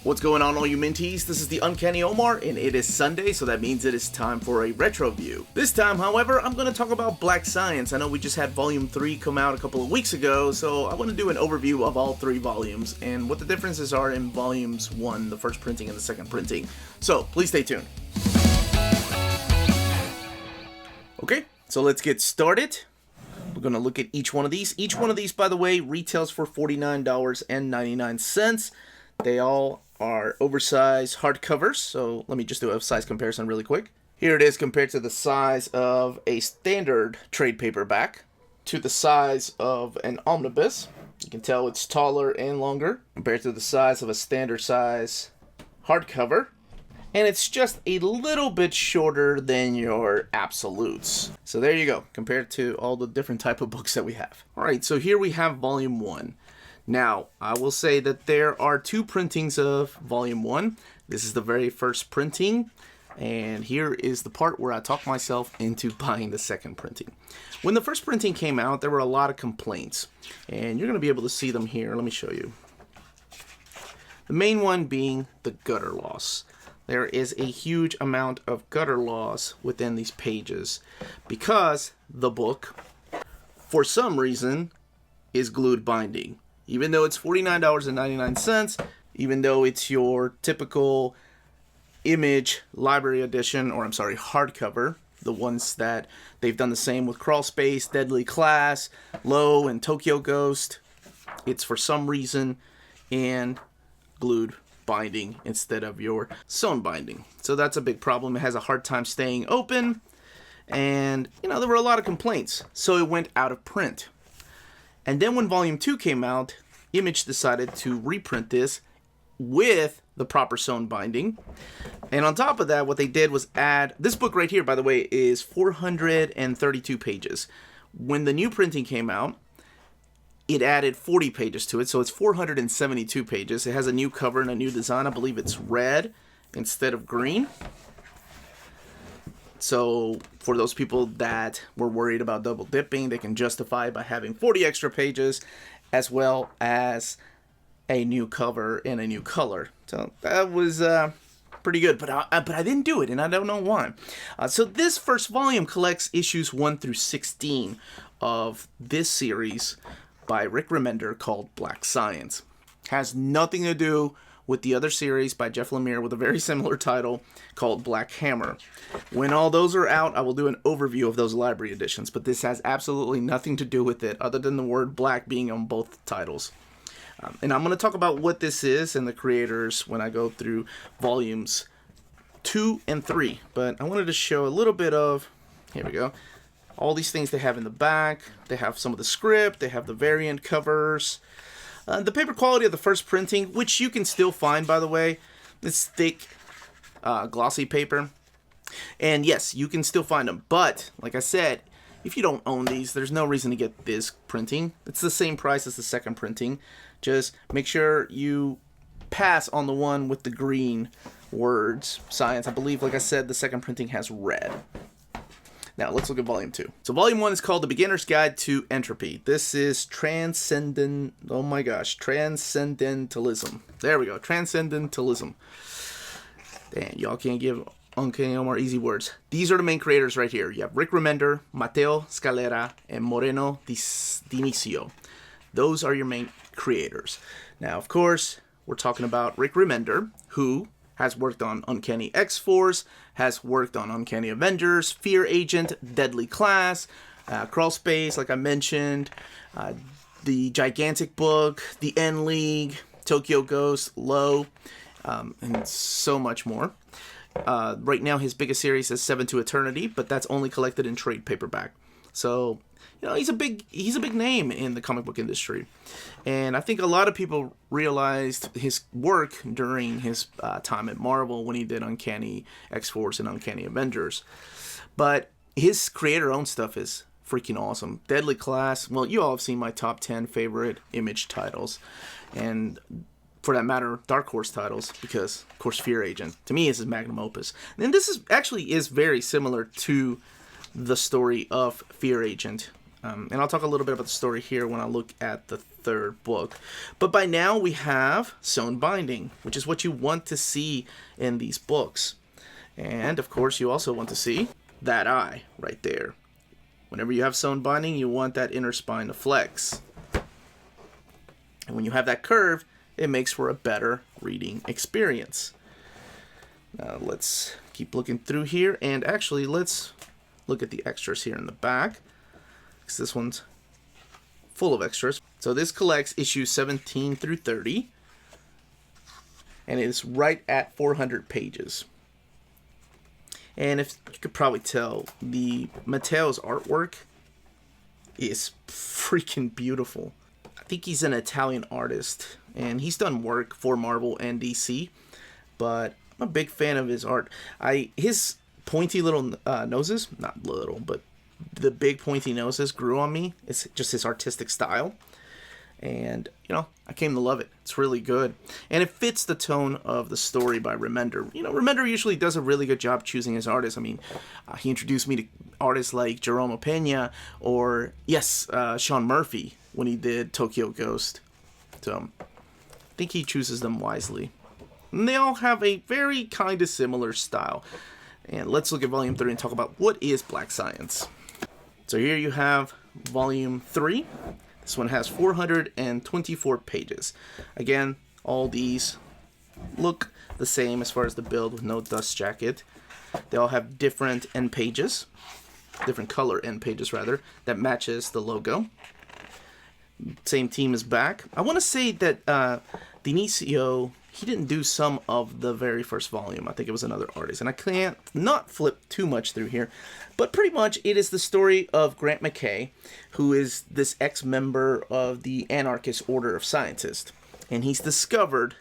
What's going on, all you Minties? This is the Uncanny Omar, and it is Sunday, so that means it is time for a retro view. This time, however, I'm going to talk about Black Science. I know we just had Volume 3 come out a couple of weeks ago, so I want to do an overview of all three volumes and what the differences are in Volumes 1, the first printing, and the second printing. So, please stay tuned. Okay, so let's get started. We're going to look at each one of these. Each one of these, by the way, retails for $49.99. They all are oversized hardcovers, so let me just do a size comparison really quick. Here it is compared to the size of a standard trade paperback to the size of an omnibus. You can tell it's taller and longer compared to the size of a standard size hardcover. And it's just a little bit shorter than your absolutes. So there you go, compared to all the different type of books that we have. Alright, so here we have Volume 1. Now, I will say that there are two printings of Volume 1. This is the very first printing, and here is the part where I talked myself into buying the second printing. When the first printing came out, there were a lot of complaints, and you're going to be able to see them here. Let me show you. The main one being the gutter loss. There is a huge amount of gutter loss within these pages because the book, for some reason, is glued binding. Even though it's $49.99, even though it's your typical image library edition, or I'm sorry, hardcover, the ones that they've done the same with Crawl Space, Deadly Class, Low, and Tokyo Ghost, it's for some reason in glued binding instead of your sewn binding. So that's a big problem. It has a hard time staying open, and there were a lot of complaints. So it went out of print. And then when Volume 2 came out, Image decided to reprint this with the proper sewn binding. And on top of that, what they did was add... This book right here, by the way, is 432 pages. When the new printing came out, it added 40 pages to it, so it's 472 pages. It has a new cover and a new design. I believe it's red instead of green. So for those people that were worried about double dipping, they can justify it by having 40 extra pages as well as a new cover and a new color. So that was pretty good, but I didn't do it, and I don't know why. So this first volume collects issues 1 through 16 of this series by Rick Remender called Black Science. Has nothing to do with the other series by Jeff Lemire with a very similar title called Black Hammer. When all those are out, I will do an overview of those library editions, but this has absolutely nothing to do with it other than the word black being on both titles. And I'm going to talk about what this is and the creators when I go through volumes 2 and 3, but I wanted to show a little bit of, here we go, all these things they have in the back. They have some of the script, they have the variant covers. The paper quality of the first printing, which you can still find, by the way, it's thick, glossy paper. And yes, you can still find them. But, like I said, if you don't own these, there's no reason to get this printing. It's the same price as the second printing. Just make sure you pass on the one with the green words, science. I believe, like I said, the second printing has red. Now, let's look at Volume 2. So, Volume 1 is called The Beginner's Guide to Entropy. This is transcendentalism. There we go, transcendentalism. Damn, y'all can't give Uncanny Omar easy words. These are the main creators right here. You have Rick Remender, Mateo Scalera, and Moreno Dinicio. Those are your main creators. Now, of course, we're talking about Rick Remender, who has worked on Uncanny X-Force, has worked on Uncanny Avengers, Fear Agent, Deadly Class, Crawl Space, like I mentioned, the Gigantic Book, the N League, Tokyo Ghost, Low, and so much more. Right now, his biggest series is 7 to Eternity, but that's only collected in trade paperback. So, he's a big name in the comic book industry. And I think a lot of people realized his work during his time at Marvel when he did Uncanny X-Force and Uncanny Avengers. But his creator-owned stuff is freaking awesome. Deadly Class, well, you all have seen my top 10 favorite Image titles. And for that matter, Dark Horse titles, because, of course, Fear Agent, to me, is his magnum opus. And this is very similar to the story of Fear Agent. And I'll talk a little bit about the story here when I look at the third book. But by now we have sewn binding, which is what you want to see in these books. And of course you also want to see that eye right there. Whenever you have sewn binding, you want that inner spine to flex. And when you have that curve, it makes for a better reading experience. Now let's keep looking through here, and actually let's look at the extras here in the back, because this one's full of extras. So this collects issues 17 through 30, and it is right at 400 pages. And if you could probably tell, the Matteo's artwork is freaking beautiful. I think he's an Italian artist, and he's done work for Marvel and DC, but I'm a big fan of his art. His pointy little noses, not little, but the big pointy noses grew on me. It's just his artistic style. And, you know, I came to love it. It's really good. And it fits the tone of the story by Remender. You know, Remender usually does a really good job choosing his artists. I mean, he introduced me to artists like Jerome Pena or, yes, Sean Murphy when he did Tokyo Ghost. So, I think he chooses them wisely. And they all have a very kind of similar style. And let's look at Volume 3 and talk about what is Black Science. So here you have Volume 3. This one has 424 pages. Again, all these look the same as far as the build with no dust jacket. They all have different end pages, different color end pages rather, that matches the logo. Same team is back. I want to say that Dinicio, he didn't do some of the very first volume. I think it was another artist. And I can't not flip too much through here. But pretty much it is the story of Grant McKay, who is this ex-member of the Anarchist Order of Scientists. And he's discovered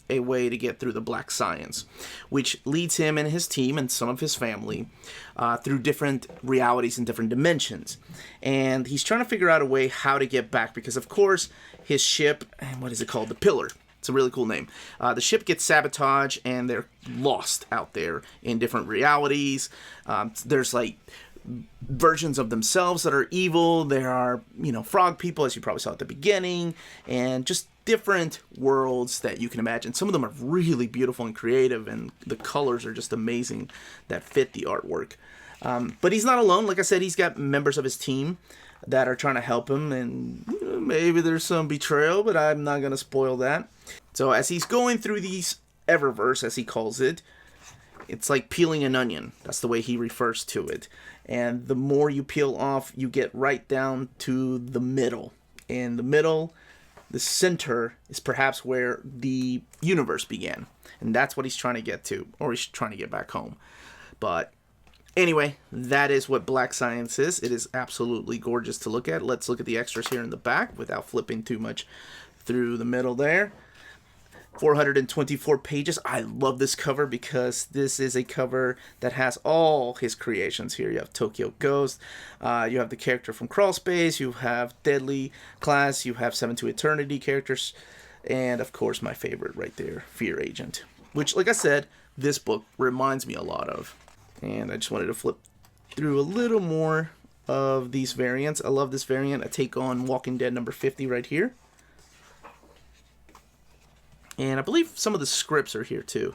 a way to get through the Black Science, which leads him and his team and some of his family through different realities and different dimensions. And he's trying to figure out a way how to get back because, of course, his ship, and what is it called? The Pillar. It's a really cool name. The ship gets sabotaged and they're lost out there in different realities. There's like versions of themselves that are evil. There are, you know, frog people, as you probably saw at the beginning, and just different worlds that you can imagine. Some of them are really beautiful and creative, and the colors are just amazing that fit the artwork. But he's not alone. Like I said, he's got members of his team that are trying to help him, and maybe there's some betrayal, but I'm not going to spoil that. So as he's going through these Eververse, as he calls it, it's like peeling an onion. That's the way he refers to it. And the more you peel off, you get right down to the middle. In the middle, the center, is perhaps where the universe began. And that's what he's trying to get to, or he's trying to get back home. But anyway, that is what Black Science is. It is absolutely gorgeous to look at. Let's look at the extras here in the back without flipping too much through the middle there. 424 pages. I love this cover because this is a cover that has all his creations here. You have Tokyo Ghost, you have the character from Crawl Space, you have Deadly Class, you have Seven to Eternity characters, and of course my favorite right there, Fear Agent, which, like I said, this book reminds me a lot of. And I just wanted to flip through a little more of these variants. I love this variant. I take on Walking Dead number 50 right here. And I believe some of the scripts are here too.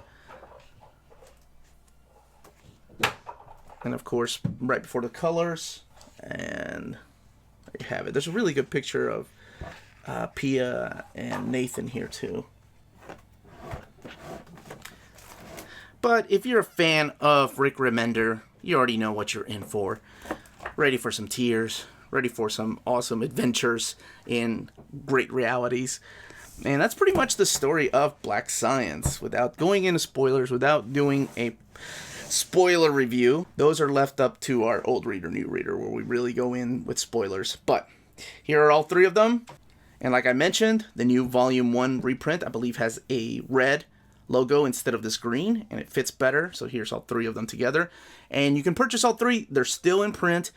And of course, right before the colors. And there you have it. There's a really good picture of Pia and Nathan here too. But if you're a fan of Rick Remender, you already know what you're in for. Ready for some tears. Ready for some awesome adventures in great realities. And that's pretty much the story of Black Science. Without going into spoilers, without doing a spoiler review, those are left up to our old reader, new reader, where we really go in with spoilers. But here are all three of them. And like I mentioned, the new Volume 1 reprint, I believe, has a red logo instead of this green, and it fits better. So here's all three of them together. And you can purchase all three. They're still in print.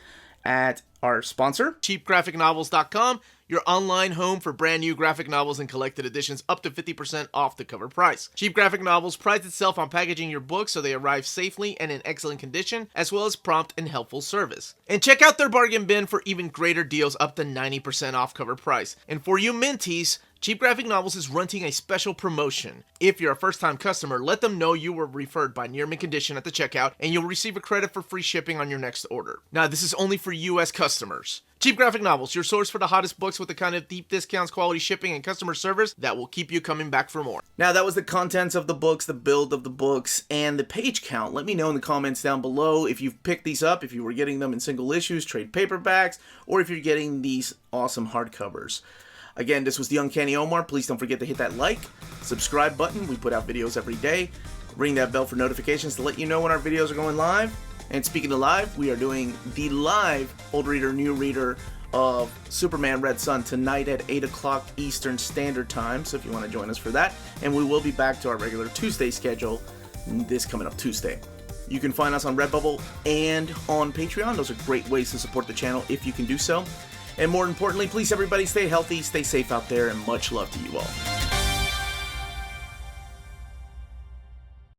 at our sponsor, cheapgraphicnovels.com, your online home for brand new graphic novels and collected editions up to 50% off the cover price. Cheap Graphic Novels prides itself on packaging your books so they arrive safely and in excellent condition, as well as prompt and helpful service. And check out their bargain bin for even greater deals up to 90% off cover price. And for you Minties, Cheap Graphic Novels is running a special promotion. If you're a first-time customer, let them know you were referred by Near Mint Condition at the checkout, and you'll receive a credit for free shipping on your next order. Now, this is only for U.S. customers. Cheap Graphic Novels, your source for the hottest books with the kind of deep discounts, quality shipping, and customer service that will keep you coming back for more. Now, that was the contents of the books, the build of the books, and the page count. Let me know in the comments down below if you've picked these up, if you were getting them in single issues, trade paperbacks, or if you're getting these awesome hardcovers. Again, this was the Uncanny Omar. Please don't forget to hit that like, subscribe button. We put out videos every day. Ring that bell for notifications to let you know when our videos are going live. And speaking of live, we are doing the live Old Reader, New Reader of Superman Red Sun tonight at 8 o'clock Eastern Standard Time. So if you want to join us for that. And we will be back to our regular Tuesday schedule this coming up Tuesday. You can find us on Redbubble and on Patreon. Those are great ways to support the channel if you can do so. And more importantly, please everybody stay healthy, stay safe out there, and much love to you all.